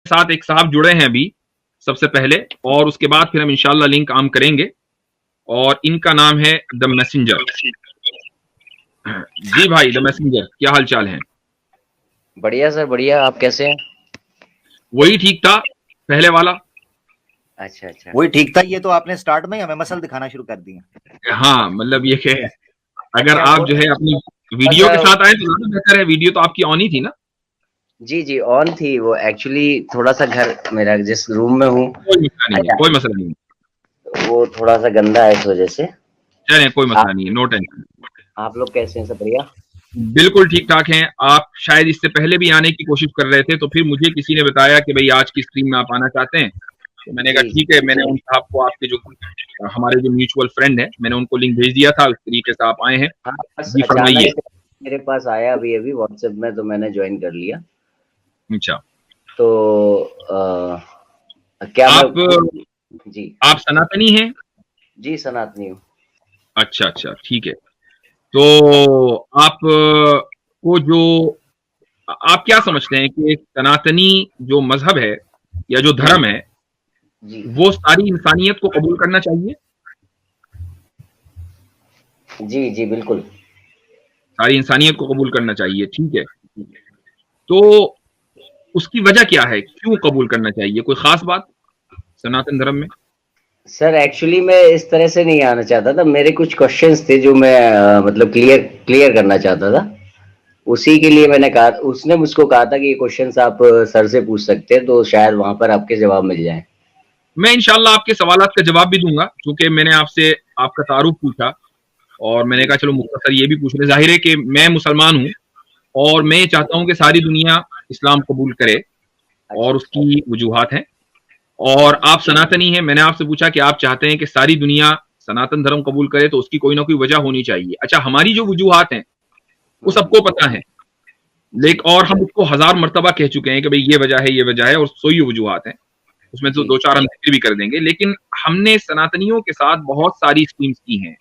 साथ एक साहब जुड़े हैं अभी सबसे पहले, और उसके बाद फिर हम इंशाल्लाह लिंक आम करेंगे, और इनका नाम है द मैसेंजर। जी भाई, द मैसेंजर, क्या हाल चाल है? बढ़िया सर, बढ़िया। आप कैसे हैं? वही ठीक था, पहले वाला। अच्छा अच्छा। वही ठीक था। ये तो आपने स्टार्ट में ही हमें मसल दिखाना शुरू कर दिया। हाँ, मतलब ये कि अगर अच्छा आप वो जो है अपनी वीडियो थोड़ा-सा। के साथ आए तो ज्यादा बेहतर है। वीडियो तो आपकी ऑन ही थी ना? जी जी, ऑन थी वो। एक्चुअली थोड़ा सा घर मेरा जिस रूम में हूँ, कोई मसला नहीं है, कोई मसला नहीं है। वो थोड़ा सा गंदा है इस वजह से। चलें, कोई आप मसला नहीं है, नो टेंशन। आप लोग कैसे हैं? सब बढ़िया? बिल्कुल ठीक ठाक हैं। आप शायद इससे पहले भी आने की कोशिश कर रहे थे, तो फिर मुझे किसी ने बताया कि भाई आज की स्ट्रीम में आप आना चाहते हैं, तो मैंने कहा जी जी। ठीक है। मैंने उन साहब को, आपके जो हमारे जो म्यूचुअल फ्रेंड है, मैंने उनको लिंक भेज दिया था। उस तरीके से आप आए हैं। हाँ, बस जी फरमाइए। अचानक मेरे पास आया अभी अभी व्हाट्सएप में, तो मैंने ज्वाइन कर लिया। अच्छा, तो क्या मैं आप जी आप सनातनी हैं? जी सनातनी हूँ। अच्छा अच्छा, ठीक है। तो आप को जो आप क्या समझते हैं कि एक सनातनी जो मजहब है या जो जी धर्म है, जी वो सारी इंसानियत को कबूल करना चाहिए? जी जी बिल्कुल। सारी इंसानियत को कबूल करना चाहिए, ठीक है। तो उसकी वजह क्या है, क्यों कबूल करना चाहिए? कोई खास बात सनातन धर्म में? सर एक्चुअली मैं इस तरह से नहीं आना चाहता था। मेरे कुछ क्वेश्चंस थे जो मैं मतलब क्लियर क्लियर करना चाहता था। उसी के लिए मैंने कहा, उसने मुझको कहा था कि ये क्वेश्चंस आप सर से पूछ सकते हैं, तो शायद वहां पर आपके जवाब मिल जाए। मैं इंशाल्लाह आपके सवालात का जवाब भी दूंगा, क्योंकि मैंने आपसे आपका तारुफ पूछा, और मैंने जी कहा चलो मुख्तसर ये भी पूछ ले। जाहिर है कि मैं मुसलमान हूँ, और मैं ये चाहता हूँ कि सारी दुनिया इस्लाम कबूल करे, अच्छा और अच्छा। उसकी वजूहात हैं। और आप सनातनी हैं, मैंने आपसे पूछा कि आप चाहते हैं कि सारी दुनिया सनातन धर्म कबूल करे, तो उसकी कोई ना कोई वजह होनी चाहिए। अच्छा, हमारी जो वजूहात हैं वो सबको पता है, जी लेकिन और हम उसको हजार मर्तबा कह चुके हैं कि भाई ये वजह है, ये वजह है, और सो ही वजूहात हैं। उसमें तो जी दो चार हम जिक्र भी कर देंगे, लेकिन हमने सनातनियों के साथ बहुत सारी स्कीम्स की हैं।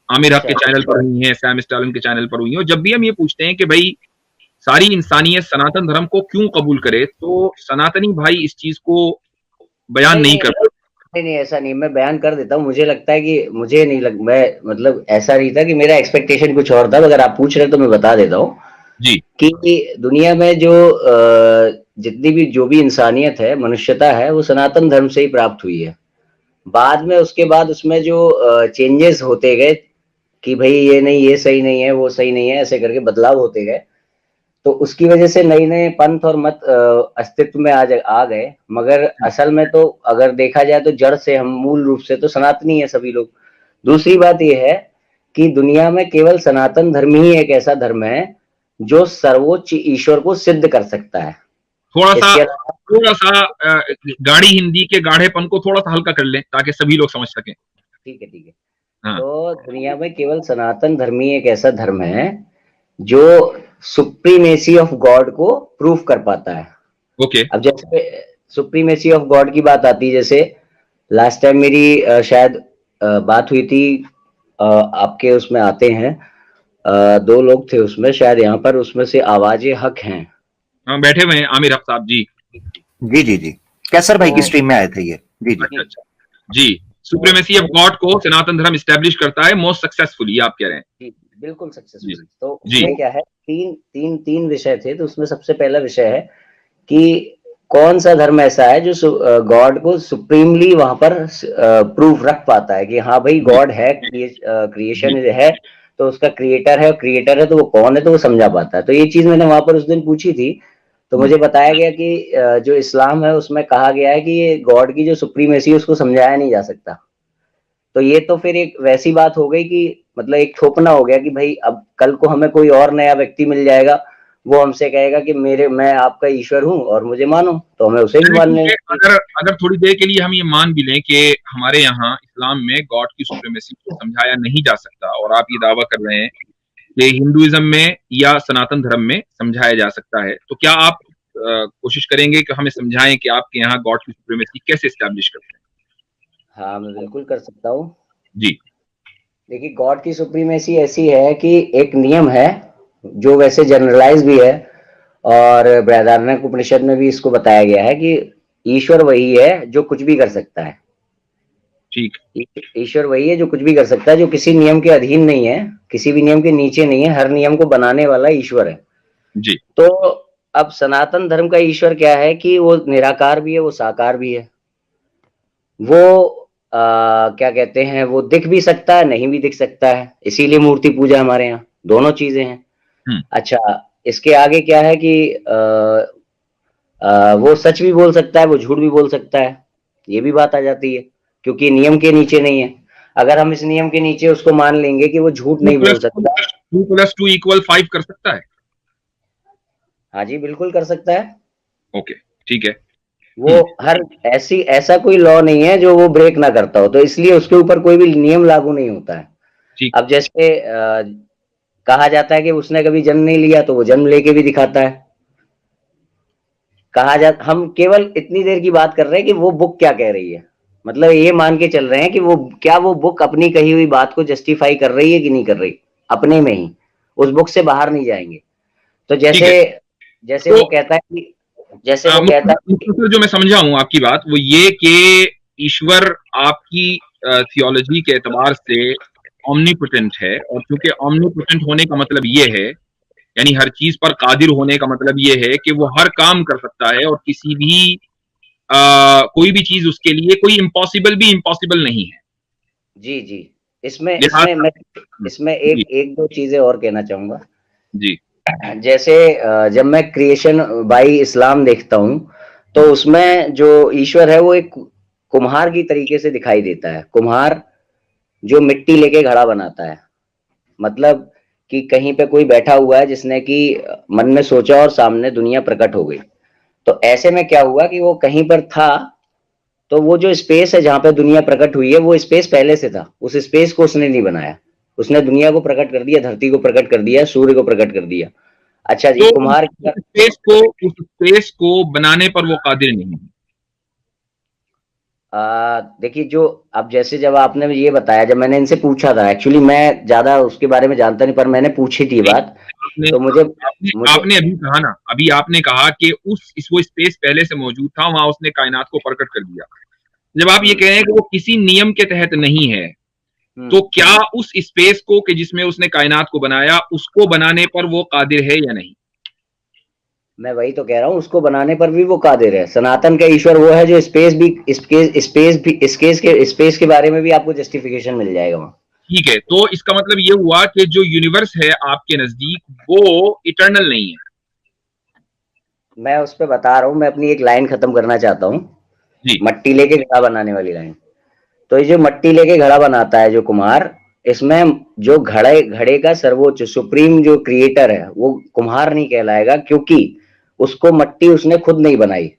आमिर हक अच्छा के चैनल पर हुई हैं, सैम स्टालिन के चैनल पर हुई हैं, और जब भी हम ये पूछते हैं कि भाई सारी इंसानियत सनातन धर्म को क्यों कबूल करे, तो सनातनी भाई इस चीज को बयान नहीं नहीं नहीं करते। नहीं नहीं, ऐसा नहीं। मैं बयान कर देता हूँ। मुझे लगता है कि मुझे नहीं लग मैं मतलब ऐसा नहीं था कि मेरा एक्सपेक्टेशन कुछ और था। अगर आप पूछ रहे हैं तो मैं बता देता हूँ जी कि दुनिया में जो जितनी भी जो भी इंसानियत है, मनुष्यता है, वो सनातन धर्म से ही प्राप्त हुई है। बाद में उसके बाद उसमें जो चेंजेस होते गए कि भाई ये नहीं, ये सही नहीं है, वो सही नहीं है, ऐसे करके बदलाव होते गए। तो उसकी वजह से नए नए पंथ और मत अस्तित्व में आ गए। मगर असल में तो अगर देखा जाए तो जड़ से हम मूल रूप से तो सनातनी है सभी लोग। दूसरी बात यह है कि दुनिया में केवल सनातन धर्म ही एक ऐसा धर्म है जो सर्वोच्च ईश्वर को सिद्ध कर सकता है। थोड़ा सा इसके अलावा थोड़ा सा गाढ़ी हिंदी के गाढ़ेपन को थोड़ा सा हल्का कर लें, ताकि सभी लोग समझ सकें। ठीक है ठीक है। हाँ। तो दुनिया में केवल सनातन धर्म ही एक ऐसा धर्म है जो सुप्रीमेसी ऑफ गॉड को प्रूव कर पाता है। ओके। अब जैसे सुप्रीमेसी ऑफ गॉड की बात आती है, जैसे लास्ट टाइम मेरी शायद बात हुई थी। आपके उसमें आते हैं दो लोग थे उसमें, शायद यहाँ पर उसमें से आवाज़े हक हैं। हाँ, बैठे हुए हैं आमिर हक साहब जी। जी जी जी। कैसर भाई की तो स्ट्रीम में आए थे ये। जी जी। अच्छा अच्छा। जी। सुप्रीमेसी ऑफ गॉड को सनातन धर्म स्टैब्लिश करता है मोस्ट सक्सेसफुली, आप कह रहे हैं? जी, बिल्कुल जी सक्सेसफुली। तो जी। उसमें क्या है, तीन तीन तीन विषय थे। तो उसमें सबसे पहला विषय है कि कौन सा धर्म ऐसा है जो गॉड को सुप्रीमली वहां पर प्रूफ रख पाता है कि हाँ भाई जी गॉड है, क्रिएशन जी। है, तो उसका क्रिएटर है, क्रिएटर है तो वो कौन है, तो वो समझा पाता है। तो ये चीज मैंने वहां पर उस दिन पूछी थी। तो मुझे बताया गया कि जो इस्लाम है उसमें कहा गया है कि ये गॉड की जो सुप्रीमेसी है उसको समझाया नहीं जा सकता। तो ये तो फिर एक वैसी बात हो गई कि मतलब एक थोपना हो गया कि भाई अब कल को हमें कोई और नया व्यक्ति मिल जाएगा, वो हमसे कहेगा कि मैं आपका ईश्वर हूँ और मुझे मानो, तो हमें उसे भी चलिए मान ठीक है, लेंगे। अगर अगर थोड़ी देर के लिए हम ये मान भी लें कि हमारे यहाँ इस्लाम में गॉड की सुप्रीमेसी को समझाया नहीं जा सकता, और आप ये दावा कर रहे हैं कि हिंदुइज्म में या सनातन धर्म में समझाया जा सकता है, तो क्या आप कोशिश करेंगे कि हमें समझाएं कि आपके यहाँ गॉड की सुप्रीमेसी कैसे स्टैब्लिश करते हाँ, मैं बिल्कुल कर सकता हूँ। हैं? जी देखिए, गॉड की सुप्रीमेसी ऐसी है कि एक नियम है जो वैसे जनरलाइज भी है, और बृहदारण्यक उपनिषद में भी इसको बताया गया है कि ईश्वर वही है जो कुछ भी कर सकता है। ठीक। ईश्वर वही है जो कुछ भी कर सकता है, जो किसी नियम के अधीन नहीं है, किसी भी नियम के नीचे नहीं है, हर नियम को बनाने वाला ईश्वर है जी। तो अब सनातन धर्म का ईश्वर क्या है कि वो निराकार भी है, वो साकार भी है। वो क्या कहते हैं, वो दिख भी सकता है, नहीं भी दिख सकता है, इसीलिए मूर्ति पूजा हमारे यहाँ, दोनों चीजें हैं। अच्छा, इसके आगे क्या है कि वो सच भी बोल सकता है, वो झूठ भी बोल सकता है, ये भी बात आ जाती है, क्योंकि नियम के नीचे नहीं है। अगर हम इस नियम के नीचे उसको मान लेंगे कि वो झूठ नहीं बोल सकता। 2+2=5 कर सकता है? हाँ जी, बिल्कुल कर सकता है। ओके, ठीक है। वो हर ऐसा कोई लॉ नहीं है जो वो ब्रेक ना करता हो, तो इसलिए उसके ऊपर कोई भी नियम लागू नहीं होता है। ठीक। अब जैसे कहा जाता है कि उसने कभी जन्म नहीं लिया, तो वो जन्म लेके भी दिखाता है। हम केवल इतनी देर की बात कर रहे हैं कि वो बुक क्या कह रही है, मतलब ये मान के चल रहे हैं कि वो बुक अपनी कही हुई बात को जस्टिफाई कर रही है कि नहीं कर रही, अपने में ही, उस बुक से बाहर नहीं जाएंगे। तो जैसे वो कहता है कि जो मैं समझा हूं आपकी बात, वो ये कि ईश्वर आपकी थियोलॉजी के एतबार से ऑमनीपोटेंट है, और क्योंकि ऑमनीपोटेंट होने का मतलब ये है, यानी हर चीज पर कादिर होने का मतलब ये है कि वो हर काम कर सकता है, और किसी भी कोई भी चीज उसके लिए कोई इम्पॉसिबल भी इम्पॉसिबल नहीं है। जी जी, इसमें एक दो चीजें और कहना चाहूंगा जी। जैसे जब मैं क्रिएशन बाय इस्लाम देखता हूं, तो उसमें जो ईश्वर है वो एक कुम्हार की तरीके से दिखाई देता है। कुम्हार जो मिट्टी लेके घड़ा बनाता है, मतलब कि कहीं पे कोई बैठा हुआ है जिसने कि मन में सोचा और सामने दुनिया प्रकट हो गई। तो ऐसे में क्या हुआ कि वो कहीं पर था, तो वो जो स्पेस है जहां पे दुनिया प्रकट हुई है, वो स्पेस पहले से था, उस स्पेस को उसने नहीं बनाया, उसने दुनिया को प्रकट कर दिया, धरती को प्रकट कर दिया, सूर्य को प्रकट कर दिया। अच्छा जी, तो कुम्हार उस स्पेस को बनाने पर वो कादिर नहीं है। देखिए, जो अब जैसे जब आपने ये बताया, जब मैंने इनसे पूछा था, एक्चुअली मैं ज्यादा उसके बारे में जानता नहीं, पर मैंने पूछी थी बात, तो आपने अभी कहा ना, अभी आपने कहा कि वो स्पेस पहले से मौजूद था, वहां उसने कायनात को प्रकट कर दिया। जब आप ये कह रहे हैं कि वो किसी नियम के तहत नहीं है, तो क्या उस स्पेस को कि जिसमें उसने कायनात को बनाया, उसको बनाने पर वो कादिर है या नहीं? मैं वही तो कह रहा हूँ, उसको बनाने पर भी वो कादिर है। सनातन का ईश्वर वो है जो स्पेस के बारे में भी आपको जस्टिफिकेशन मिल जाएगा वहां। ठीक है, तो इसका मतलब ये हुआ कि जो यूनिवर्स है आपके नजदीक, वो इटर्नल नहीं है। मैं उस पर बता रहा हूँ, मैं अपनी एक लाइन खत्म करना चाहता हूँ, मट्टी लेके घड़ा बनाने वाली लाइन। तो ये जो मट्टी लेके घड़ा बनाता है जो कुम्हार, इसमें जो घड़े का सर्वोच्च सुप्रीम जो क्रिएटर है वो कुम्हार नहीं कहलाएगा, क्योंकि उसको मट्टी उसने खुद नहीं बनाई,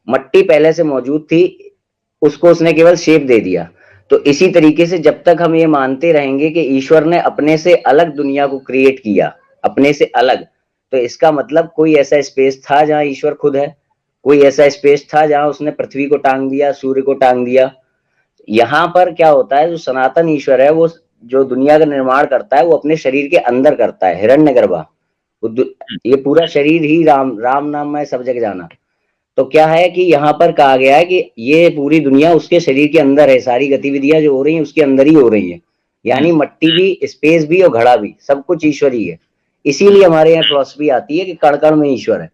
मट्टी पहले से मौजूद थी, उसको उसने केवल शेप दे दिया। तो इसी तरीके से जब तक हम ये मानते रहेंगे कि ईश्वर ने अपने से अलग दुनिया को क्रिएट किया, अपने से अलग, तो इसका मतलब कोई ऐसा स्पेस था जहां ईश्वर खुद है, कोई ऐसा स्पेस था जहां उसने पृथ्वी को टांग दिया, सूर्य को टांग दिया। यहाँ पर क्या होता है, जो सनातन ईश्वर है वो जो दुनिया का निर्माण करता है, वो अपने शरीर के अंदर करता है, हिरण्यगर्भा। ये पूरा शरीर ही राम नाम में सब जगह जाना। तो क्या है कि यहाँ पर कहा गया है कि ये पूरी दुनिया उसके शरीर के अंदर है, सारी गतिविधियां जो हो रही हैं उसके अंदर ही हो रही हैं, यानी मट्टी भी, स्पेस भी और घड़ा भी, सब कुछ ईश्वर ही है। इसीलिए हमारे यहाँ फिलॉसफी आती है कि कण कण में ईश्वर है।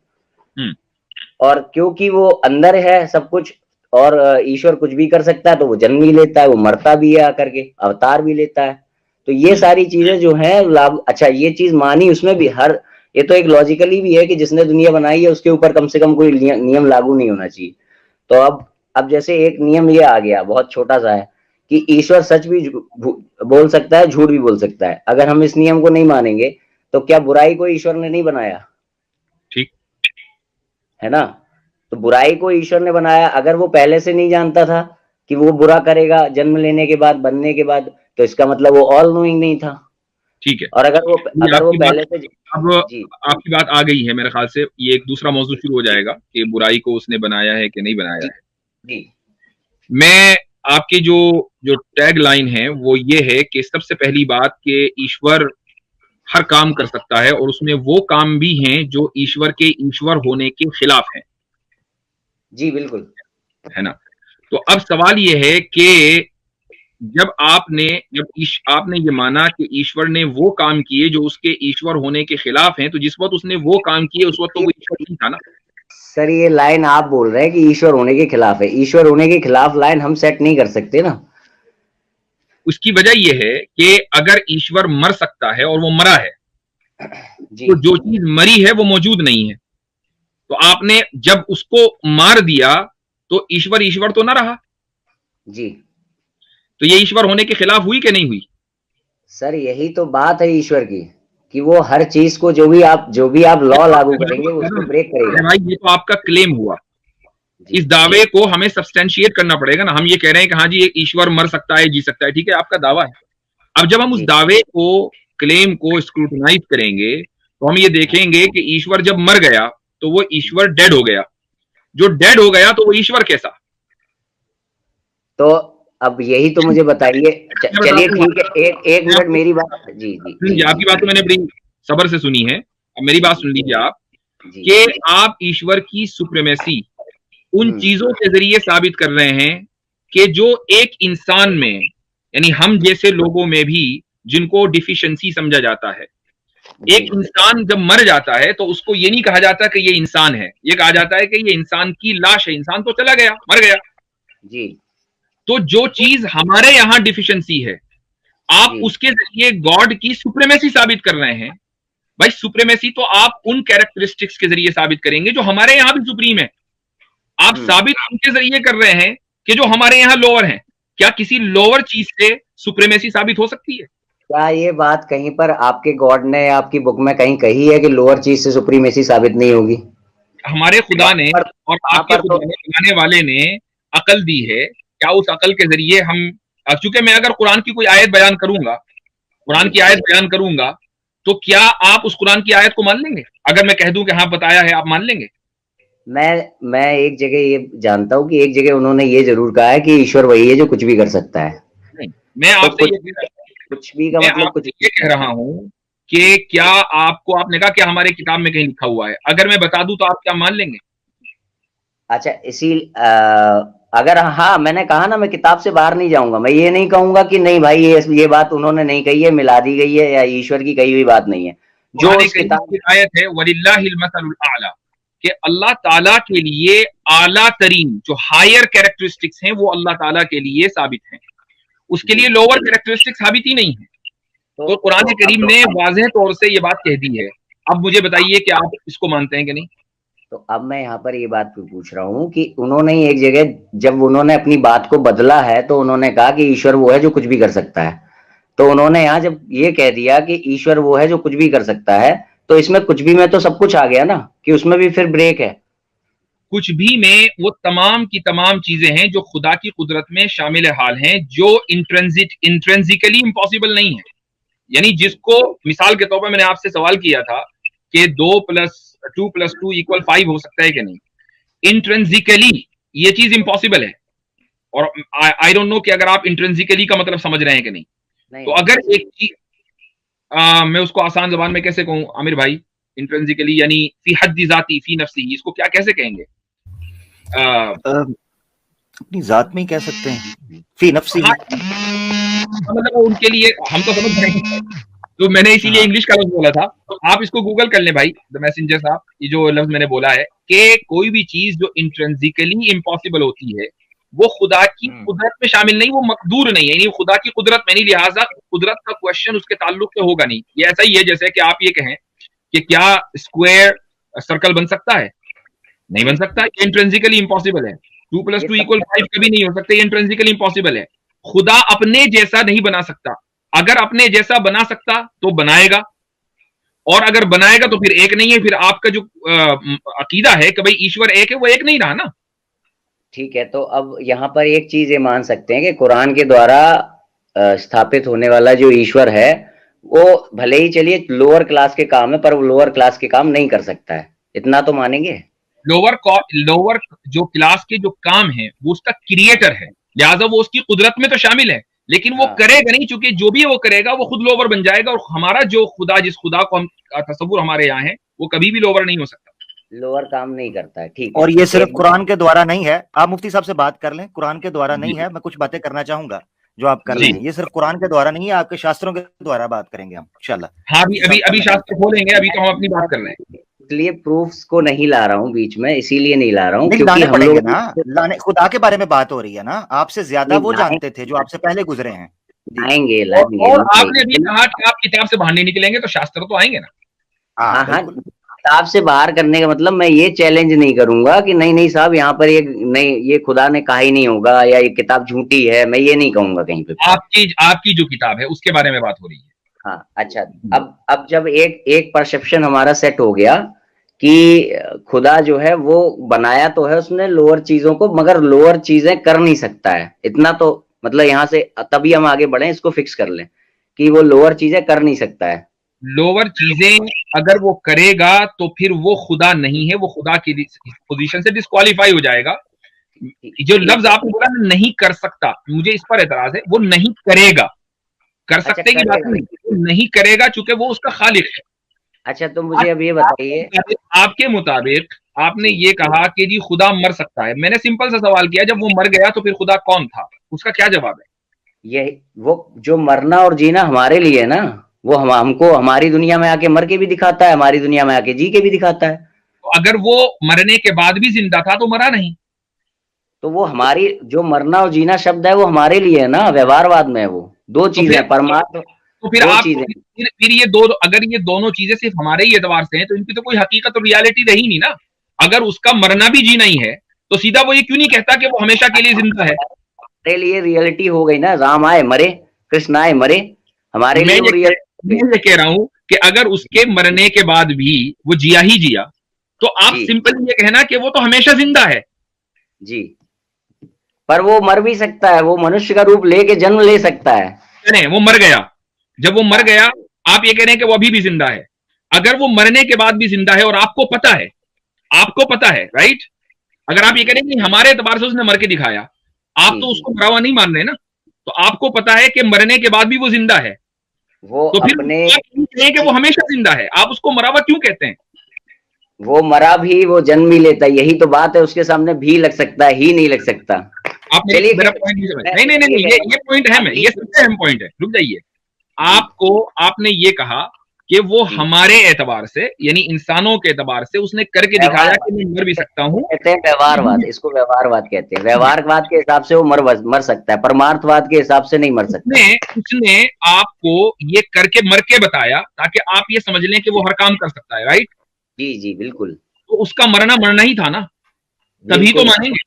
और क्योंकि वो अंदर है सब कुछ, और ईश्वर कुछ भी कर सकता है, तो वो जन्म भी लेता है, वो मरता भी है आकर के, अवतार भी लेता है। तो ये सारी चीजें जो है लागू, अच्छा ये चीज मानी उसमें भी, हर ये तो एक लॉजिकली भी है कि जिसने दुनिया बनाई है उसके ऊपर कम से कम कोई नियम लागू नहीं होना चाहिए। तो अब जैसे एक नियम ये आ गया, बहुत छोटा सा है, कि ईश्वर सच भी बोल सकता है, झूठ भी बोल सकता है। अगर हम इस नियम को नहीं मानेंगे, तो क्या बुराई को ईश्वर ने नहीं बनाया? ठीक है ना? तो बुराई को ईश्वर ने बनाया, अगर वो पहले से नहीं जानता था कि वो बुरा करेगा जन्म लेने के बाद, बनने के बाद, तो इसका मतलब वो ऑल नोइंग नहीं था। ठीक है, और अगर वो पहले से अब आपकी बात आ गई है, मेरे ख्याल से ये एक दूसरा मौजू शुरू हो जाएगा कि बुराई को उसने बनाया है कि नहीं बनाया है। जी। मैं आपकी जो टैग लाइन है वो ये है कि सबसे पहली बात कि ईश्वर हर काम कर सकता है, और उसमें वो काम भी हैं जो ईश्वर के ईश्वर होने के खिलाफ हैं। जी बिल्कुल, है ना? तो अब सवाल ये है कि जब आपने ये माना कि ईश्वर ने वो काम किए जो उसके ईश्वर होने के खिलाफ हैं, तो जिस वक्त उसने वो काम किए उस वक्त तो वो ईश्वर नहीं था ना। सर ये लाइन आप बोल रहे हैं कि ईश्वर होने के खिलाफ है, ईश्वर होने के खिलाफ लाइन हम सेट नहीं कर सकते ना। उसकी वजह यह है कि अगर ईश्वर मर सकता है और वो मरा है, जी तो जो चीज मरी है वो मौजूद नहीं है। तो आपने जब उसको मार दिया तो ईश्वर ईश्वर तो ना रहा। जी तो ये ईश्वर होने के खिलाफ हुई कि नहीं हुई? सर यही तो बात है ईश्वर की, कि वो हर चीज को जो भी आप लॉ लागू करेंगे उसको ब्रेक करेगा। भाई ये तो आपका क्लेम हुआ, इस दावे को हमें सब्सटेंशिएट करना पड़ेगा ना। हम ये कह रहे हैं कि हाँ जी ये ईश्वर मर सकता है, जी सकता है, ठीक है, आपका दावा है। अब जब हम उस दावे को, क्लेम को स्क्रूटनाइज करेंगे तो हम ये देखेंगे कि ईश्वर जब मर गया तो वो ईश्वर डेड हो गया। जो डेड हो गया तो वो ईश्वर कैसा? तो अब यही तो मुझे बताइए। चलिए ठीक है, एक मिनट मेरी बात। जी जी जी आपकी बात तो मैंने बड़ी सब्र से सुनी है, अब मेरी बात सुन लीजिए आप, कि आप ईश्वर की सुप्रीमेसी उन चीजों के जरिए साबित कर रहे हैं कि जो एक इंसान में, यानी हम जैसे लोगों में भी जिनको डिफिशिएंसी समझा जाता है, एक इंसान जब मर जाता है तो उसको ये नहीं कहा जाता कि ये इंसान है, ये कहा जाता है कि ये इंसान की लाश है, इंसान तो चला गया, मर गया। जी तो जो चीज हमारे यहां डिफिशिएंसी है, आप उसके जरिए गॉड की सुप्रीमेसी साबित कर रहे हैं। भाई सुप्रीमेसी तो आप उन कैरेक्टरिस्टिक्स के जरिए साबित करेंगे जो हमारे यहां भी सुप्रीम है। आप साबित उनके जरिए कर रहे हैं कि जो हमारे यहां लोअर हैं। क्या किसी लोअर चीज से सुप्रीमेसी साबित हो सकती है? क्या ये बात कहीं पर आपके गॉड ने आपकी बुक में कहीं कही है कि लोअर चीज से सुप्रीमेसी साबित नहीं होगी? हमारे खुदा ने और आपके खुदा ने, बनाने वाले ने अकल दी है। क्या उस अकल के जरिए हम, चूंकि मैं अगर कुरान की कोई आयत बयान करूंगा, कुरान की आयत बयान करूंगा, तो क्या आप उस कुरान की आयत को मान लेंगे? अगर मैं कह दूं कि हाँ बताया है, आप मान लेंगे? मैं एक जगह ये जानता हूँ कि एक जगह उन्होंने ये जरूर कहा है कि ईश्वर वही है जो कुछ भी कर सकता है। नहीं, मैं आपसे कुछ भी का मतलब कुछ ये कह रहा हूं कि क्या आपको, आपने कहा कि हमारे किताब में कहीं लिखा हुआ है, अगर मैं बता दूं तो आप क्या मान लेंगे? अच्छा अगर हाँ, मैंने कहा ना मैं किताब से बाहर नहीं जाऊंगा। मैं ये नहीं कहूंगा कि नहीं भाई ये बात उन्होंने नहीं कही है, मिला दी गई है, या ईश्वर की कही हुई बात नहीं है। जो उस किताब की आयत है वलिल्लाहिल मसलुल आला, कि अल्लाह ताला के लिए आला तरीन जो हायर कैरेक्टरिस्टिक्स हैं वो अल्लाह ताला के लिए साबित हैं, उसके लिए लोअर कैरेक्टरिस्टिक्स साबित ही नहीं है। तो कुरान करीम ने वाज़ेह तौर से ये बात कह दी है। अब मुझे बताइए कि आप इसको मानते हैं कि नहीं? तो अब मैं यहाँ पर ये बात पूछ रहा हूँ कि उन्होंने एक जगह जब उन्होंने अपनी बात को बदला है तो उन्होंने कहा कि ईश्वर वो है जो कुछ भी कर सकता है। तो उन्होंने यहाँ जब ये कह दिया कि ईश्वर वो है जो कुछ भी कर सकता है, तो इसमें कुछ भी में तो सब कुछ आ गया ना, कि उसमें भी फिर ब्रेक है। कुछ भी में वो तमाम की तमाम चीजें हैं जो खुदा की कुदरत में शामिल हाल हैं, जो इंट्रेंसिकली इम्पॉसिबल नहीं है। यानी जिसको, मिसाल के तौर पर मैंने आपसे सवाल किया था कि 2 + 2 + 2 = 5 हो सकता है कि नहीं, इंट्रेंसिकली ये चीज इम्पॉसिबल है। और आई डोंट नो कि अगर आप इंट्रेंसिकली का मतलब समझ रहे हैं कि नहीं। तो अगर एक चीज, मैं उसको आसान जबान में कैसे कहूं आमिर भाई, इंट्रेंसिकली यानी फी हद्दी जाती फी नफ्सी, इसको क्या कैसे कहेंगे? अपनी जात में ही कह सकते हैं, फी नफ्सी। मतलब उनके लिए हम तो समझ रहे हैं, तो मैंने इसीलिए इंग्लिश का लफ्ज बोला था। आप इसको गूगल कर लें भाई, द मैसेंजर साहब, ये जो लफ्ज मैंने बोला है कि कोई भी चीज जो इंट्रेंसिकली इम्पॉसिबल होती है वो खुदा की कुदरत में शामिल नहीं, वो मकदूर नहीं है, खुदा की कुदरत में नहीं, लिहाजा कुदरत का क्वेश्चन उसके ताल्लुक से होगा नहीं। ये ऐसा ही है जैसे कि आप ये कहें कि क्या स्क्वायर सर्कल बन सकता है? नहीं बन सकता, ये इंट्रेंसिकली इम्पॉसिबल है। 2 + 2 = 5 कभी नहीं हो सकता, ये इंट्रेंसिकली इम्पॉसिबल है। खुदा अपने जैसा नहीं बना सकता, अगर अपने जैसा बना सकता तो बनाएगा, और अगर बनाएगा तो फिर एक नहीं है। फिर आपका जो अकीदा है कि भाई ईश्वर एक है, वो एक नहीं रहा ना। ठीक है, तो अब यहाँ पर एक चीज ये मान सकते हैं कि कुरान के द्वारा स्थापित होने वाला जो ईश्वर है वो भले ही चलिए लोअर क्लास के काम है, पर वो लोअर क्लास के काम नहीं कर सकता है, इतना तो मानेंगे? लोअर जो क्लास के जो काम है वो उसका क्रिएटर है, लिहाजा वो उसकी कुदरत में तो शामिल है। लेकिन वो करेगा नहीं, क्योंकि जो भी वो करेगा वो खुद लोवर बन जाएगा, और हमारा जो खुदा, जिस खुदा को हम तस्वुर हमारे यहाँ है, वो कभी भी लोवर नहीं हो सकता, लोअर काम नहीं करता है। ठीक है, और ये सिर्फ कुरान के द्वारा नहीं है, आप मुफ्ती साहब से बात कर लें, कुरान के द्वारा नहीं है। मैं कुछ बातें करना चाहूंगा जो आप कर रहे हैं, ये सिर्फ कुरान के द्वारा नहीं है, आपके शास्त्रों के द्वारा बात करेंगे हम इंशाल्लाह। हाँ, अभी शास्त्र खोलेंगे, अभी तो हम अपनी बात कर रहे हैं, इसलिए प्रूफ्स को नहीं ला रहा हूँ बीच में, इसीलिए नहीं ला रहा हूँ नहीं, क्योंकि लाने हम पड़ेंगे लोग ना, लाने, खुदा के बारे में बात हो रही है ना, आपसे ज्यादा वो जानते थे जो आपसे पहले गुजरे हैं। लाएंगे और आपने भी कहा कि आप किताब से बाहर नहीं निकलेंगे, तो शास्त्र तो आएंगे ना। हाँ हाँ, किताब से बाहर करने का मतलब मैं ये चैलेंज नहीं करूंगा कि नहीं नहीं साहब यहाँ पर ये नहीं, ये खुदा ने कहा ही नहीं होगा, या ये किताब झूठी है, मैं ये नहीं कहूंगा कहीं पे। आपकी जो किताब है उसके बारे में बात हो रही है। हाँ अच्छा, अब जब एक परसेप्शन हमारा सेट हो गया कि खुदा जो है वो बनाया तो है उसने लोअर चीजों को, मगर लोअर चीजें कर नहीं सकता है, इतना तो मतलब यहाँ से तभी हम आगे बढ़े, इसको फिक्स कर लें कि वो लोअर चीजें कर नहीं सकता है। लोअर चीजें अगर वो करेगा तो फिर वो खुदा नहीं है, वो खुदा की पोजीशन से डिस्क्वालीफाई हो जाएगा। जो लफ्ज आपने बोला नहीं कर सकता, मुझे इस पर एतराज है। वो नहीं करेगा, कर सकते की बात नहीं, वो नहीं करेगा चूंकि वो उसका खालिक है। अच्छा, तो मुझे अब ये बताइए, आपके मुताबिक आपने ये कहा कि जी खुदा मर सकता है, मैंने सिंपल सा सवाल किया, जब वो मर गया तो फिर खुदा कौन था, उसका क्या जवाब है? ये वो जो मरना और जीना हमारे लिए है ना, वो हमको हमारी दुनिया में आके मर के भी दिखाता है, हमारी दुनिया में आके जी के भी दिखाता है। तो अगर वो मरने के बाद भी जिंदा था तो मरा नहीं, तो वो हमारी जो मरना और जीना शब्द है वो हमारे लिए है ना, व्यवहारवाद में है, वो दो चीजें, परमात्मा। तो फिर आप फिर ये दो, अगर ये दोनों चीजें सिर्फ हमारे ही एतबार से हैं तो इनकी तो कोई हकीकत और रियलिटी रही नहीं ना। अगर उसका मरना भी जीना ही है तो सीधा वो ये क्यों नहीं कहता कि वो हमेशा के लिए जिंदा है? हमारे लिए रियलिटी हो गई ना, राम आए मरे, कृष्ण आए मरे, हमारे लिए मैं ये कह रहा हूं कि अगर उसके मरने के बाद भी वो जिया ही जिया, तो आप सिंपल ये कहना कि वो तो हमेशा जिंदा है जी, पर वो मर भी सकता है, वो मनुष्य का रूप लेके जन्म ले सकता है। नहीं, वो मर गया, जब वो मर गया आप ये कह रहे हैं कि वो अभी भी जिंदा है। अगर वो मरने के बाद भी जिंदा है और आपको पता है, राइट, अगर आप ये कह रहे हैं कि हमारे एतबार से उसने मर के दिखाया, आप तो उसको मरा हुआ नहीं मान रहे ना, तो आपको पता है कि मरने के बाद भी वो जिंदा है, वो तो फिर अपने आप कहें कि वो हमेशा जिंदा है, आप उसको मरा हुआ क्यों कहते हैं? वो मरा भी, वो जन्म भी लेता है, यही तो बात है, उसके सामने भी लग सकता है, ही नहीं लग सकता। आप मेरा पॉइंट नहीं, ये पॉइंट है, ये सबसे अहम पॉइंट है, रुक जाइए। आपने ये कहा कि वो हमारे एतबार से, यानी इंसानों के एतबार से उसने करके दिखाया कि मैं मर भी सकता हूँ। कहते हैं व्यवहारवाद, इसको व्यवहारवाद कहते हैं, व्यवहारवाद के हिसाब से वो मर सकता है, परमार्थवाद के हिसाब से नहीं मर सकता। उसने आपको ये करके मर के बताया ताकि आप ये समझ लें कि वो हर काम कर सकता है, राइट? जी बिल्कुल। तो उसका मरना ही था ना, तभी तो मानेंगे।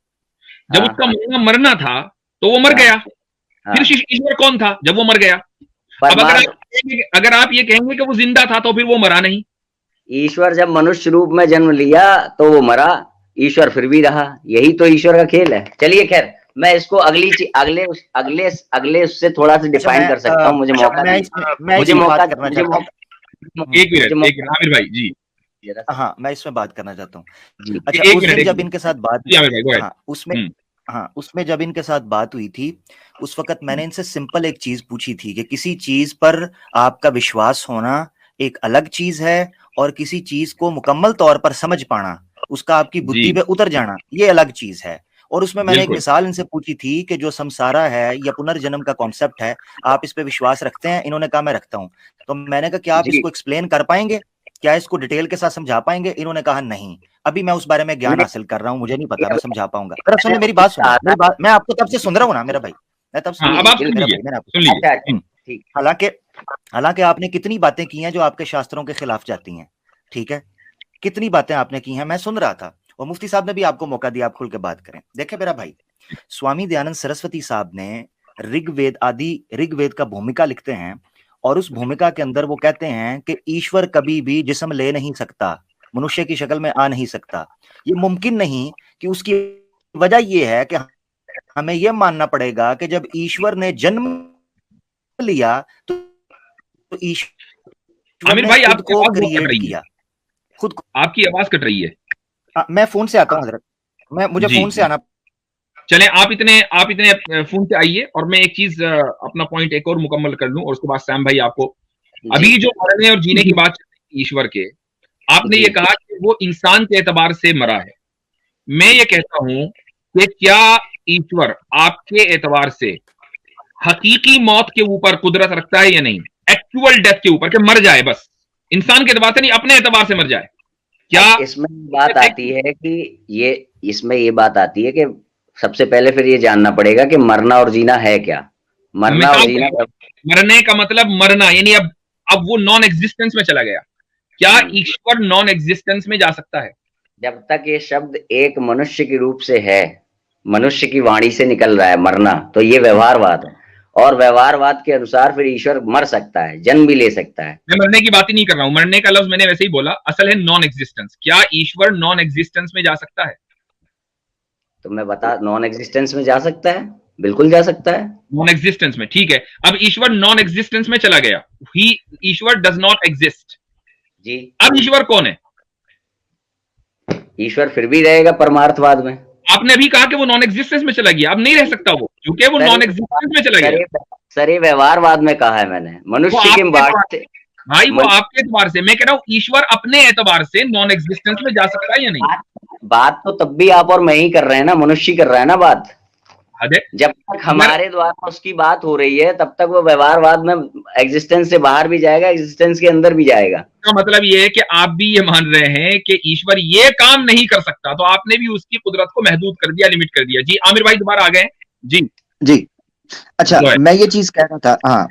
जब उसका मरना था तो वो मर गया, फिर ईश्वर कौन था जब वो मर गया? अब अगर आप ये कहेंगे कि वो जिंदा था तो फिर वो मरा नहीं। ईश्वर जब मनुष्य रूप में जन्म लिया तो वो मरा, ईश्वर फिर भी रहा, यही तो ईश्वर का खेल है। चलिए खैर, मैं इसको अगले उससे थोड़ा सा डिफाइन कर सकता हूँ, मुझे मौका आमिर भाई जी। हाँ, मैं इसमें बात करना चाहता हूँ। अच्छा, उस दिन जब इनके साथ बात उसमें जब इनके साथ बात हुई थी, उस वक्त मैंने इनसे सिंपल एक चीज पूछी थी कि किसी चीज पर आपका विश्वास होना एक अलग चीज है और किसी चीज को मुकम्मल तौर पर समझ पाना, उसका आपकी बुद्धि पे उतर जाना, ये अलग चीज है। और उसमें मैंने एक मिसाल इनसे पूछी थी कि जो संसारा है या पुनर्जन्म का कॉन्सेप्ट है, आप इस पे विश्वास रखते हैं? इन्होंने कहा मैं रखता हूँ। तो मैंने कहा क्या आप इसको एक्सप्लेन कर पाएंगे, क्या इसको डिटेल के साथ समझा पाएंगे? इन्होंने कहा नहीं, अभी मैं उस बारे में ज्ञान हासिल कर रहा हूँ, मुझे नहीं पता मैं समझा पाऊंगा। तरफ सुनिए मेरी बात, मैं आपको तब से सुन रहा हूँ ना मेरा भाई, मैं तब से हालांकि आपने कितनी बातें की हैं जो आपके शास्त्रों के खिलाफ जाती हैं, ठीक है, कितनी बातें आपने की हैं, मैं सुन रहा था, और मुफ्ती साहब ने भी आपको मौका दिया आप खुल के बात करें। देखे मेरा भाई, स्वामी दयानंद सरस्वती साहब ने ऋग्वेद का भूमिका लिखते हैं, और उस भूमिका के अंदर वो कहते हैं कि ईश्वर कभी भी जिस्म ले नहीं सकता, मनुष्य की शक्ल में आ नहीं सकता, ये मुमकिन नहीं। कि उसकी वजह ये है कि हमें यह मानना पड़ेगा कि जब ईश्वर ने जन्म लिया तो ईश्वर आमिर भाई आपको क्रिएट किया खुद को। आपकी आवाज कट रही है। मैं फोन से आता हूँ हजरत, मुझे फोन से आना चले आप इतने फोन से आइए और मैं एक चीज अपना पॉइंट एक और मुकम्मल कर लूं और उसके बाद सैम भाई आपको, अभी जो मरने और जीने की बात चल रही है ईश्वर के, आपने ये कहा कि वो इंसान के एतबार से मरा है। मैं ये कहता हूं कि क्या ईश्वर आपके एतबार से हकीकी मौत के ऊपर कुदरत रखता है या नहीं, एक्चुअल डेथ के ऊपर, कि मर जाए बस, इंसान के एतबार से नहीं अपने एतबार से मर जाए? क्या इसमें बात आती है कि इसमें ये बात आती है कि सबसे पहले फिर ये जानना पड़ेगा कि मरना और जीना है क्या। मरना और जीना, मरने का मतलब मरना यानी अब वो नॉन एग्जिस्टेंस में चला गया। क्या ईश्वर नॉन एग्जिस्टेंस में जा सकता है? जब तक ये शब्द एक मनुष्य के रूप से है, मनुष्य की वाणी से निकल रहा है मरना, तो ये व्यवहारवाद है, और व्यवहारवाद के अनुसार फिर ईश्वर मर सकता है, जन्म भी ले सकता है। मैं मरने की बात ही नहीं कर रहा हूं, मरने का लफ्ज मैंने वैसे ही बोला, असल है नॉन एग्जिस्टेंस। क्या ईश्वर नॉन एग्जिस्टेंस में जा सकता है? तो मैं बता, नॉन एग्जिस्टेंस में जा सकता है, बिल्कुल जा सकता है नॉन एग्जिस्टेंस में। ठीक है, अब ईश्वर नॉन एग्जिस्टेंस में चला गया, ईश्वर डज नॉट एग्जिस्ट जी। अब ईश्वर कौन है? ईश्वर फिर भी रहेगा परमार्थवाद में। आपने अभी कहा कि वो नॉन एग्जिस्टेंस में चला गया, अब नहीं रह सकता वो, क्योंकि वो नॉन एग्जिस्टेंस में चला गया। सर ये व्यवहारवाद में कहा है मैंने, मनुष्य के बात से भाई, वो आपके एतबार से, मैं कह रहा हूँ ईश्वर अपने एतबार से नॉन एग्जिस्टेंस में जा सकता है या नहीं? बात तो तब भी आप और मैं ही कर रहे हैं ना, मनुष्य कर रहा है ना बात। जब तक हमारे द्वारा उसकी बात हो रही है तब तक वो व्यवहारवाद में एग्जिस्टेंस से बाहर भी जाएगा, एग्जिस्टेंस के अंदर भी जाएगा। तो मतलब ये है कि आप भी ये मान रहे हैं कि ईश्वर ये काम नहीं कर सकता, तो आपने भी उसकी कुदरत को महदूद कर दिया, लिमिट कर दिया। जी आमिर भाई दोबारा आ गए। जी जी, अच्छा मैं ये चीज कह रहा था, हाँ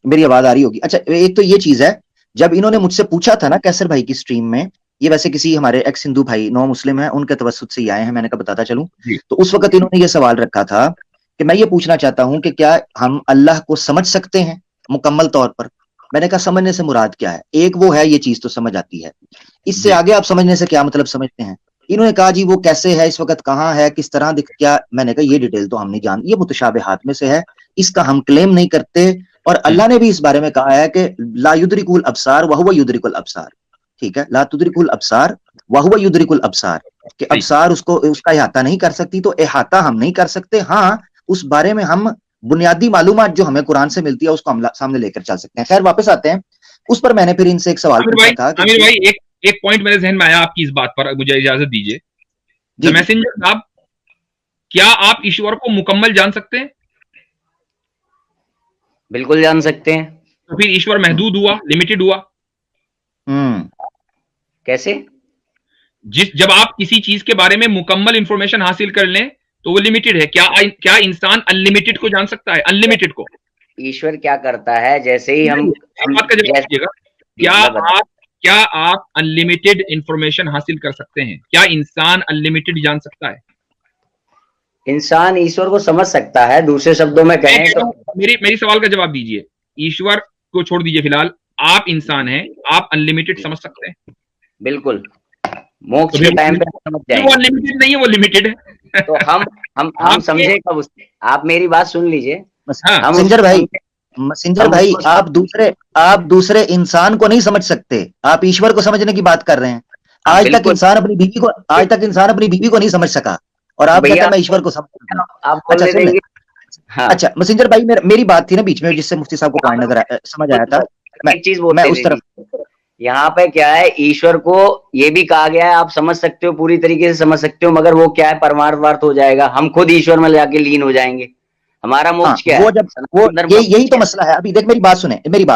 मेरी आवाज आ रही होगी। अच्छा, एक तो ये चीज है, जब इन्होंने मुझसे पूछा था ना कैसर भाई की स्ट्रीम में, ये वैसे किसी हमारे एक्स हिंदू भाई नौ मुस्लिम है उनके तवस्सुत से ही आए हैं, मैंने कहा बताता चलूं, तो उस वक्त इन्होंने ये सवाल रखा था कि मैं ये पूछना चाहता हूं कि क्या हम अल्लाह को समझ सकते हैं मुकम्मल तौर पर। मैंने कहा समझने से मुराद क्या है, एक वो है ये चीज तो समझ आती है, इससे आगे आप समझने से क्या मतलब समझते हैं। इन्होंने कहा जी वो कैसे है, इस वक्त कहाँ है, किस तरह दिख, क्या, मैंने कहा ये डिटेल तो हम नहीं जानते, ये मुतशाबिहात में से है, इसका हम क्लेम नहीं करते। और अल्लाह ने भी इस बारे में कहा है कि ला युद्रिकुल अब्सार व हुवा युद्रिकुल अब्सार, ठीक है, ला तुद्रिकुल अब्सार व हुवा युद्रिकुल अब्सार, कि अब्सार उसको उसका इहाता नहीं कर सकती, तो इहाता हम नहीं कर सकते। हाँ, उस बारे में हम बुनियादी मालूमात जो हमें कुरान से मिलती है उसको हम सामने लेकर चल सकते हैं। खैर वापस आते हैं उस पर, मैंने फिर इनसे एक सवाल पूछा था। आमिर भाई एक पॉइंट मेरे जहन में आया आपकी इस बात पर, मुझे इजाजत दीजिए। मैसेंजर साहब, क्या आप ईश्वर को मुकम्मल जान सकते हैं? बिल्कुल जान सकते हैं। तो फिर ईश्वर महदूद हुआ, लिमिटेड हुआ? कैसे? जब आप किसी चीज के बारे में मुकम्मल इंफॉर्मेशन हासिल कर लें तो वो लिमिटेड है। क्या इंसान अनलिमिटेड को जान सकता है, अनलिमिटेड को? ईश्वर क्या करता है, जैसे ही हम बात का जवाब दीजिएगा, क्या आप अनलिमिटेड इंफॉर्मेशन हासिल कर सकते हैं? क्या इंसान अनलिमिटेड जान सकता है? इंसान ईश्वर को समझ सकता है, दूसरे शब्दों में कहें तो। मेरी सवाल का जवाब दीजिए, ईश्वर को छोड़ दीजिए फिलहाल, आप इंसान हैं, आप अनलिमिटेड समझ सकते हैं? बिल्कुल, मोक्ष के टाइम पे समझ जाएंगे। वो अनलिमिटेड नहीं है, वो लिमिटेड है। तो हम समझे कब उससे? आप मेरी बात सुन लीजिए। मसिंजर भाई आप दूसरे इंसान को नहीं समझ सकते, आप ईश्वर को समझने की बात कर रहे हैं। आज तक इंसान अपनी बीवी को नहीं समझ सका, और आप कहते हैं मैं ईश्वर को समझ। अच्छा मसिंजर भाई, मेरी बात थी ना बीच में, जिससे मुफ्ती साहब को पॉइंट नजर समझ आया था, मैं उस तरफ। यहाँ पे क्या है, ईश्वर को ये भी कहा गया है, आप समझ सकते हो, पूरी तरीके से समझ सकते हो, मगर वो क्या है, परमार्थवाद हो जाएगा, हम खुद ईश्वर में जाके लीन हो जाएंगे। हमारा मोक्ष क्या है? यही तो मसला है। अभी देख मेरी बात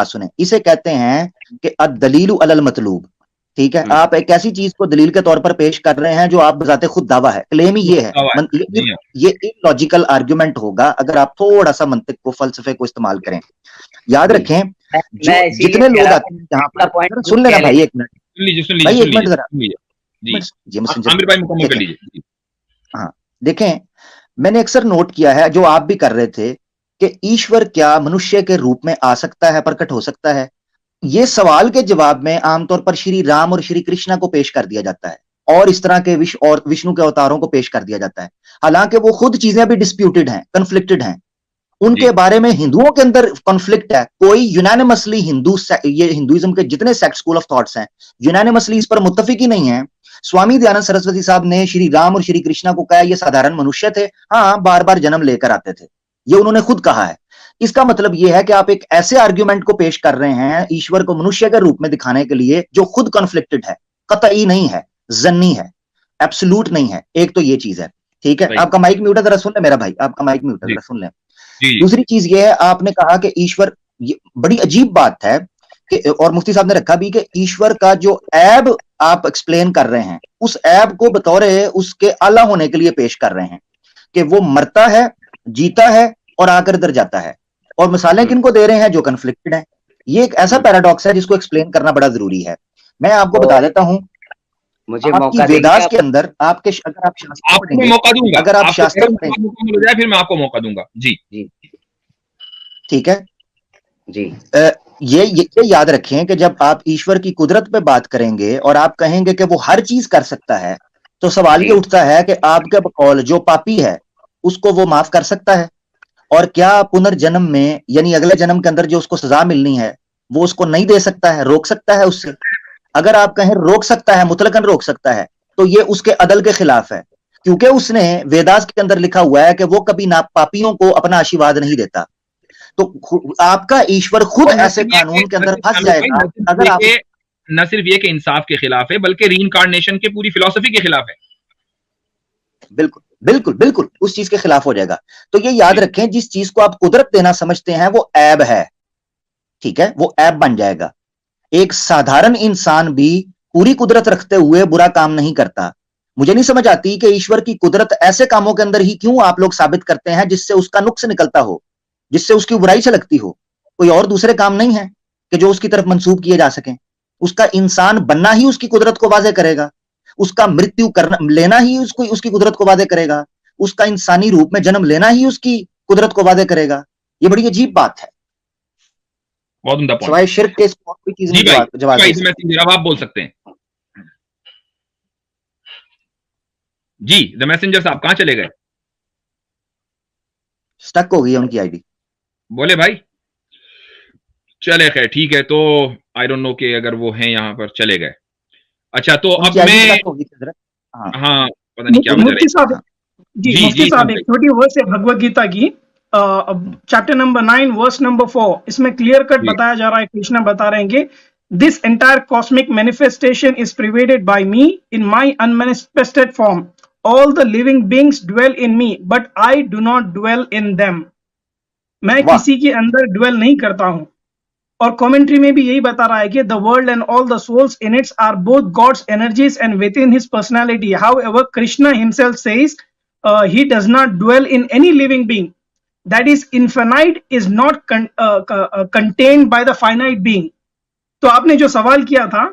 सुने, इसे कहते हैं कि अद-दलीलु अलल मतलूब, ठीक है। आप एक ऐसी चीज को दलील के तौर पर पेश कर रहे हैं जो आप बजाते खुद दावा है, क्लेम ही ये है, ये इलॉजिकल आर्गुमेंट होगा अगर आप थोड़ा सा मंतिक को, फलसफे को इस्तेमाल करें। याद रखें, जितने लोग आते हैं यहाँ पर, सुन लेना भाई एक मिनट, भाई एक मिनट जरा, हाँ देखें, मैंने अक्सर नोट किया है, जो आप भी कर रहे थे, कि ईश्वर क्या मनुष्य के रूप में आ सकता है, प्रकट हो सकता है? ये सवाल के जवाब में आमतौर पर श्री राम और श्री कृष्णा को पेश कर दिया जाता है, और इस तरह के विष्णु के अवतारों को पेश कर दिया जाता है, हालांकि वो खुद चीजें भी डिस्प्यूटेड हैं, कन्फ्लिक्टेड हैं, उनके बारे में हिंदुओं के अंदर कॉन्फ्लिक्ट है। कोई यूनानिमसली ये हिंदुइज्म के जितने सेक्ट स्कूल ऑफ थॉट्स हैं, यूनानिमसली इस पर मुत्तफिक ही नहीं है स्वामी दयानंद सरस्वती साहब ने श्री राम और श्री कृष्णा को कहा ये साधारण मनुष्य थे, हाँ बार बार जन्म लेकर आते थे, ये उन्होंने खुद कहा है। इसका मतलब ये है कि आप एक ऐसे आर्ग्यूमेंट को पेश कर रहे हैं ईश्वर को मनुष्य के रूप में दिखाने के लिए जो खुद कॉन्फ्लिक्टेड है, कतई नहीं है, जन्नी है, एब्सोल्यूट नहीं है। एक तो ये चीज है, ठीक है। आपका माइक म्यूट है, जरा सुन ले मेरा भाई, आपका माइक म्यूट है, जरा सुन ले। दूसरी चीज ये है, आपने कहा कि ईश्वर, बड़ी अजीब बात है कि, और मुफ्ती साहब ने रखा भी कि ईश्वर का जो ऐब आप एक्सप्लेन कर रहे हैं, उस ऐब को बतौर उसके आला होने के लिए पेश कर रहे हैं कि वो मरता है, जीता है और आकर इधर जाता है, और मिसालें किनको दे रहे हैं जो कन्फ्लिक्टेड है। ये एक ऐसा पैराडॉक्स है जिसको एक्सप्लेन करना बड़ा जरूरी है। मैं आपको बता देता हूं, मुझे मौका वेदास के अंदर आपके, अगर आप शास्त्र पढ़ेंगे, मौका दूंगा, अगर आप शास्त्र पढ़ेंगे फिर मैं आपको मौका दूंगा। जी जी ठीक है जी। ये याद रखें कि जब आप ईश्वर की कुदरत पे बात करेंगे और आप कहेंगे कि वो हर चीज कर सकता है, तो सवाल ये उठता है कि आपके बकौल जो पापी है उसको वो माफ कर सकता है? और क्या पुनर्जन्म में, यानी अगले जन्म के अंदर जो उसको सजा मिलनी है, वो उसको नहीं दे सकता है, रोक सकता है उससे? अगर आप कहें रोक सकता है, मुतलकन रोक सकता है, तो ये उसके अदल के खिलाफ है, क्योंकि उसने वेदास के अंदर लिखा हुआ है कि वो कभी ना पापियों को अपना आशीर्वाद नहीं देता। तो आपका ईश्वर खुद ऐसे कानून के अंदर फंस जाएगा। अगर आप न सिर्फ ये कि इंसाफ के खिलाफ है, बल्कि रीइंकार्नेशन के पूरी फिलॉसफी के खिलाफ है। बिल्कुल बिल्कुल बिल्कुल उस चीज के खिलाफ हो जाएगा। तो ये याद रखें, जिस चीज को आप कुदरत देना समझते हैं वो ऐब है, ठीक है, वो ऐब बन जाएगा। एक साधारण इंसान भी पूरी कुदरत रखते हुए बुरा काम नहीं करता। मुझे नहीं समझ आती कि ईश्वर की कुदरत ऐसे कामों के अंदर ही क्यों आप लोग साबित करते हैं जिससे उसका नुक्स निकलता हो, जिससे उसकी बुराई से लगती हो। कोई और दूसरे काम नहीं है कि जो उसकी तरफ मंसूब किए जा सकें। उसका इंसान बनना ही उसकी कुदरत को वाज़े करेगा, उसका मृत्यु करना लेना ही उसकी कुदरत को वाज़े करेगा, उसका इंसानी रूप में जन्म लेना ही उसकी कुदरत को वाज़े करेगा। ये बड़ी अजीब बात है। बहुत उम्दा पॉइंट। सवाए शिर्क के कोई चीज नहीं जवाब आप बोल सकते हैं। जी द मैसेंजर साहब कहां चले गए? स्टक हो गई है उनकी आईडी। बोले भाई चले खैर ठीक है, तो आई डोंट नो कि अगर वो हैं यहाँ पर चले गए। अच्छा तो अब मैं हाँ पता नहीं क्या वजह है। जी मुफ्ती साहब एक छोटी वर्स है भगवत गीता की, चैप्टर नंबर 9 वर्स नंबर 4, इसमें क्लियर कट बताया जा रहा है, कृष्ण बता रहे हैं कि this entire cosmic manifestation is pervaded by me in my unmanifested form, all the living beings dwell in me but I do not dwell in them. मैं किसी के अंदर ड्वेल नहीं करता हूं। और कमेंट्री में भी यही बता रहा है कि the world and all the souls in its are both god's energies and with in his personality, however Krishna himself says he does not dwell in any living being that is infinite is not contained by the finite being। तो आपने जो सवाल किया था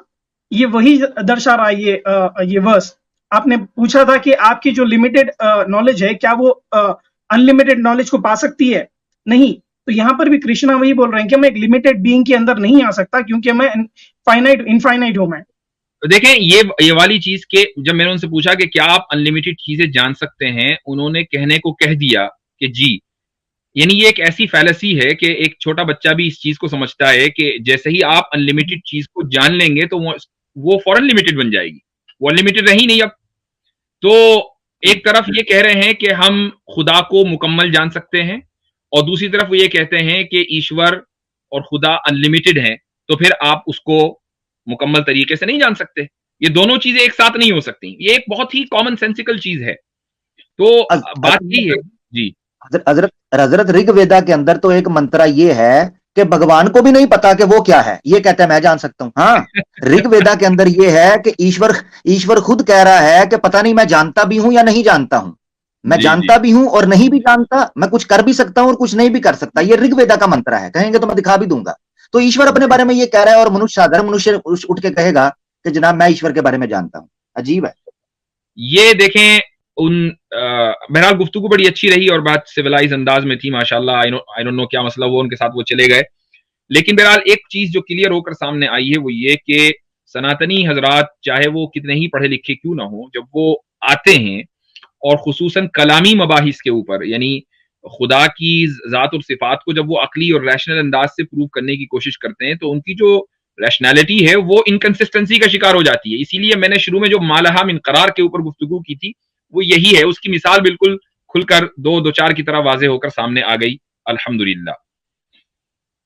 ये वही दर्शा रहा है ये वर्स। आपने पूछा था कि आपकी जो लिमिटेड नॉलेज है क्या वो अनलिमिटेड नॉलेज को पा सकती है? नहीं। तो यहाँ पर भी कृष्णा वही बोल रहे हैं कि मैं एक लिमिटेड बीइंग के अंदर नहीं आ सकता क्योंकि मैं इनफाइनाइट हूं। मैं देखें ये वाली चीज के जब मैंने उनसे पूछा कि क्या आप अनलिमिटेड चीजें जान सकते हैं, उन्होंने कहने को कह दिया कि जी। यानी ये एक ऐसी फैलेसी है कि एक छोटा बच्चा भी इस चीज को समझता है कि जैसे ही आप अनलिमिटेड चीज को जान लेंगे तो वो फौरन लिमिटेड बन जाएगी, वो अनलिमिटेड रही नहीं अब। तो एक तरफ ये कह रहे हैं कि हम खुदा को मुकम्मल जान सकते हैं और दूसरी तरफ वो ये कहते हैं कि ईश्वर और खुदा अनलिमिटेड हैं, तो फिर आप उसको मुकम्मल तरीके से नहीं जान सकते। ये दोनों चीजें एक साथ नहीं हो सकती। ये एक बहुत ही कॉमन सेंसिकल चीज है। तो बात यही है जी। हजरत ऋग्वेदा के अंदर तो एक मंत्रा ये है कि भगवान को भी नहीं पता कि वो क्या है, ये कहते हैं मैं जान सकता हूं। हाँ, ऋग्वेदा के अंदर ये है कि ईश्वर खुद कह रहा है कि पता नहीं मैं जानता भी हूं या नहीं जानता हूं, मैं जानता भी हूं और नहीं भी जानता, मैं कुछ कर भी सकता हूं और कुछ नहीं भी कर सकता। ये ऋग्वेदा का मंत्र है, कहेंगे तो मैं दिखा भी दूंगा। तो ईश्वर अपने बारे में ये कह रहा है और मनुष्य, साधारण मनुष्य उठ के कहेगा कि जनाब मैं ईश्वर के बारे में जानता हूं। अजीब है। ये देखें बहरहाल गुफ्तगू बड़ी अच्छी रही और बात सिविलाइज अंदाज में थी माशाल्लाह। आई डोंट नो क्या मसला वो उनके साथ वो चले गए। लेकिन बहरहाल एक चीज जो क्लियर होकर सामने आई है वो ये कि सनातनी हजरात चाहे वो कितने ही पढ़े लिखे क्यों ना हो, जब वो आते हैं और खुसूसन कलामी मबाहिस के ऊपर, यानी खुदा की जात और सिफात को जब वो अकली और रैशनल अंदाज से प्रूव करने की कोशिश करते हैं, तो उनकी जो रैशनैलिटी है वो इनकंसिस्टेंसी का शिकार हो जाती है। इसीलिए मैंने शुरू में जो मालहा मिन करार के ऊपर गुफ्तगू की थी वो यही है, उसकी मिसाल बिल्कुल खुलकर दो चार की तरह वाजे होकर सामने आ गई, अल्हम्दुलिल्लाह।